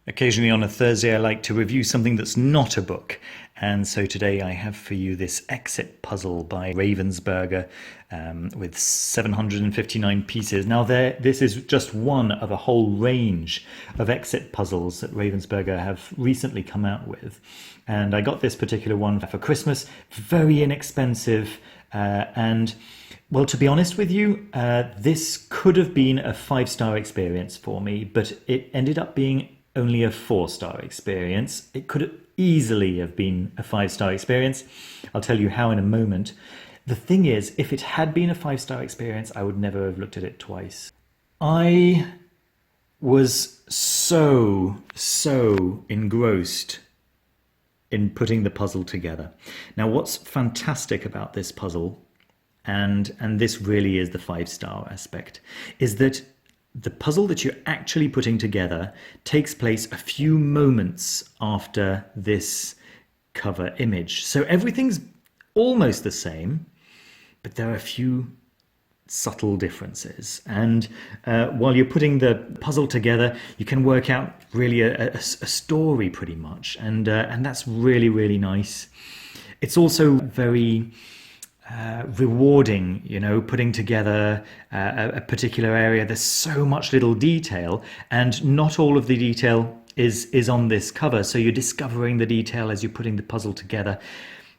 Occasionally on a Thursday, I like to review something that's not a book. And so today I have for you this exit puzzle by Ravensburger with 759 pieces. Now, this is just one of a whole range of exit puzzles that Ravensburger have recently come out with. And I got this particular one for Christmas, very inexpensive. And well, to be honest with you, this could have been a 5-star experience for me, but it ended up being only a 4-star experience. It could easily have been a 5-star experience. I'll tell you how in a moment. The thing is, if it had been a 5-star experience, I would never have looked at it twice. I was so engrossed in putting the puzzle together. Now, what's fantastic about this puzzle, and this really is the 5-star aspect, is that the puzzle that you're actually putting together takes place a few moments after this cover image. So everything's almost the same, but there are a few subtle differences. And while you're putting the puzzle together, you can work out really a story pretty much. And that's really nice. It's also very rewarding, you know, putting together a particular area. There's so much little detail, and not all of the detail is on this cover, so you're discovering the detail as you're putting the puzzle together.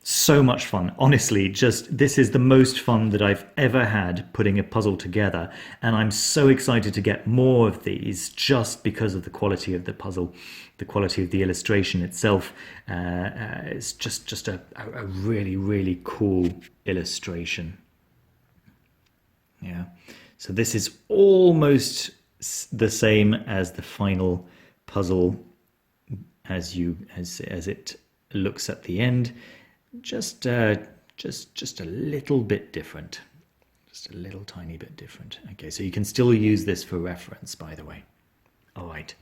So much fun. Honestly, just this is the most fun that I've ever had putting a puzzle together, and I'm so excited to get more of these just because of the quality of the puzzle, the quality of the illustration itself. It's just a really cool illustration. Yeah, so this is almost the same as the final puzzle as it looks at the end. Just a little bit different, just a little tiny bit different. Okay, so you can still use this for reference, by the way. All right.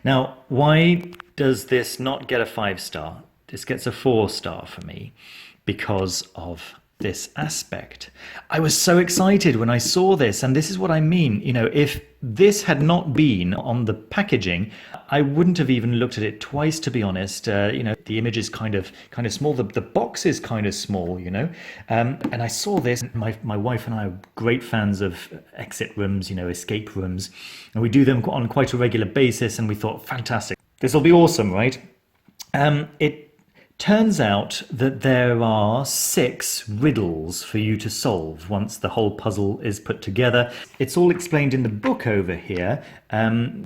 Now, why does this not get a 5-star? This gets a 4-star for me because of this aspect. I was so excited when I saw this, and this is what I mean. You know, if this had not been on the packaging, I wouldn't have even looked at it twice, to be honest. You know, the image is kind of small. The box is kind of small, you know. And I saw this. My wife and I are great fans of exit rooms, you know, escape rooms, and we do them on quite a regular basis. And we thought, fantastic, this will be awesome, right? It turns out that there are 6 riddles for you to solve once the whole puzzle is put together. It's all explained in the book over here.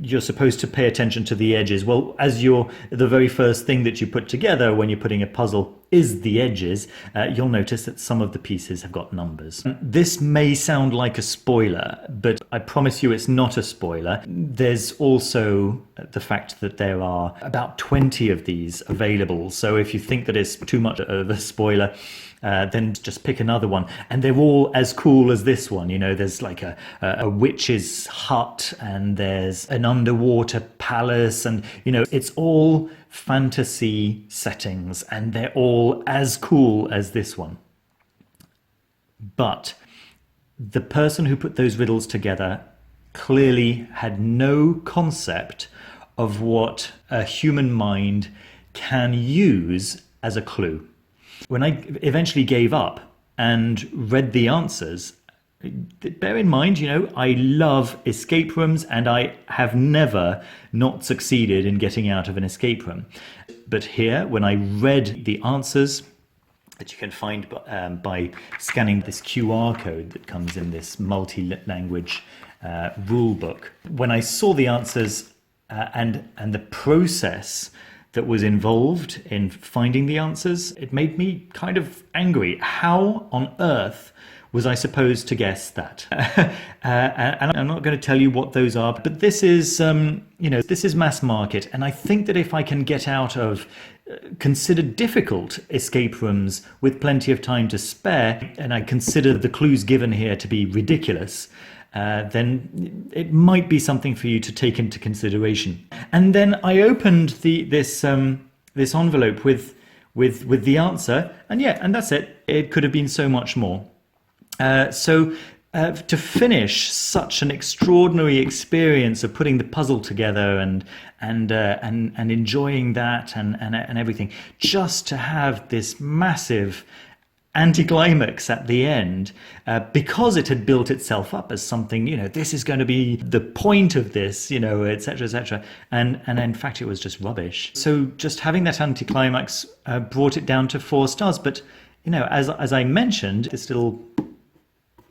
You're supposed to pay attention to the edges. Well, as the very first thing that you put together when you're putting a puzzle is the edges, you'll notice that some of the pieces have got numbers. This may sound like a spoiler, but I promise you it's not a spoiler. There's also the fact that there are about 20 of these available. So if you think that it's too much of a spoiler, then just pick another one. And they're all as cool as this one. You know, there's like a witch's hut, and there's an underwater palace, and, you know, it's all fantasy settings, and they're all as cool as this one. But the person who put those riddles together clearly had no concept of what a human mind can use as a clue. When I eventually gave up and read the answers, bear in mind, you know, I love escape rooms, and I have never not succeeded in getting out of an escape room. But here, when I read the answers that you can find by scanning this QR code that comes in this multi-language rule book, when I saw the answers and the process that was involved in finding the answers, it made me kind of angry. How on earth was I supposed to guess that? And I'm not going to tell you what those are, but this is, you know, this is mass market. And I think that if I can get out of considered difficult escape rooms with plenty of time to spare, and I consider the clues given here to be ridiculous, then it might be something for you to take into consideration. And then I opened this envelope with the answer, and yeah, and that's it. It could have been so much more. So to finish such an extraordinary experience of putting the puzzle together and enjoying that and everything, just to have this massive anticlimax at the end, because it had built itself up as something, this is going to be the point of this, etc., etc. And in fact, it was just rubbish. So just having that anticlimax brought it down to 4 stars. But, as I mentioned, this little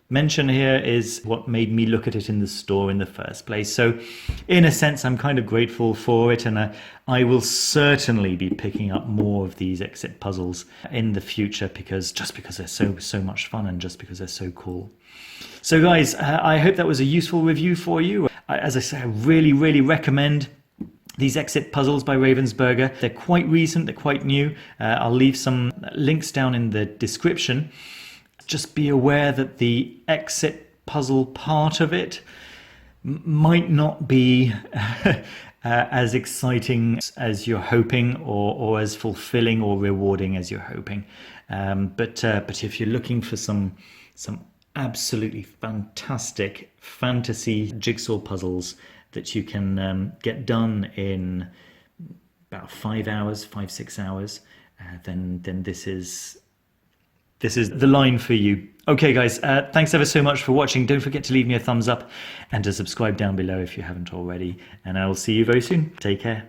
mention here is what made me look at it in the store in the first place. So in a sense, I'm kind of grateful for it, and I will certainly be picking up more of these exit puzzles in the future, because they're so much fun, and just because they're so cool. So guys, I hope that was a useful review for you. As I say, I really recommend these exit puzzles by Ravensburger. They're quite recent, they're quite new. I'll leave some links down in the description. Just be aware that the exit puzzle part of it might not be as exciting as you're hoping, or as fulfilling or rewarding as you're hoping. But if you're looking for some absolutely fantastic fantasy jigsaw puzzles that you can get done in about 5 hours, 6 hours, then this is the line for you. Okay guys, thanks ever so much for watching. Don't forget to leave me a thumbs up and to subscribe down below if you haven't already. And I will see you very soon. Take care.